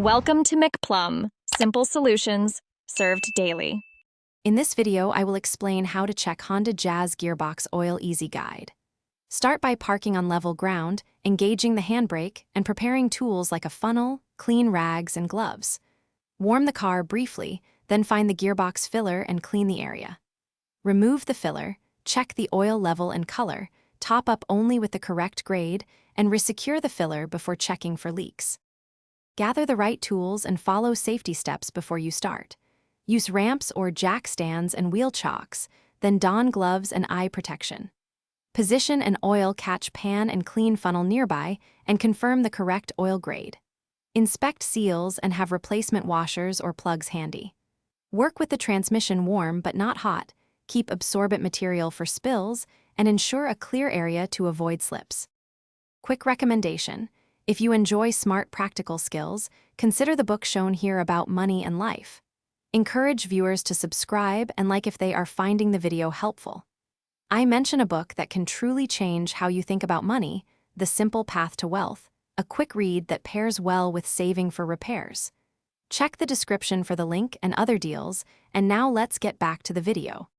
Welcome to McPlum, simple solutions served daily. In this video, I will explain how to check Honda Jazz Gearbox Oil Easy Guide. Start by parking on level ground, engaging the handbrake, and preparing tools like a funnel, clean rags, and gloves. Warm the car briefly, then find the gearbox filler and clean the area. Remove the filler, check the oil level and color, top up only with the correct grade, and resecure the filler before checking for leaks. Gather the right tools and follow safety steps before you start. Use ramps or jack stands and wheel chocks, then don gloves and eye protection. Position an oil catch pan and clean funnel nearby and confirm the correct oil grade. Inspect seals and have replacement washers or plugs handy. Work with the transmission warm but not hot, keep absorbent material for spills, and ensure a clear area to avoid slips. Quick recommendation: if you enjoy smart practical skills, consider the book shown here about money and life. Encourage viewers to subscribe and like if they are finding the video helpful. I mention a book that can truly change how you think about money, The Simple Path to Wealth, a quick read that pairs well with saving for repairs. Check the description for the link and other deals, and now let's get back to the video.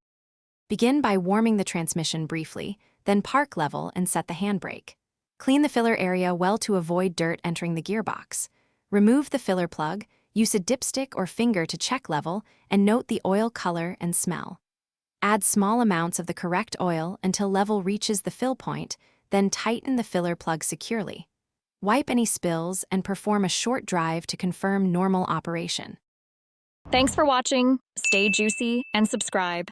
Begin by warming the transmission briefly, then park level and set the handbrake. Clean the filler area well to avoid dirt entering the gearbox. Remove the filler plug, use a dipstick or finger to check level, and note the oil color and smell. Add small amounts of the correct oil until level reaches the fill point, then tighten the filler plug securely. Wipe any spills and perform a short drive to confirm normal operation. Thanks for watching. Stay juicy and subscribe.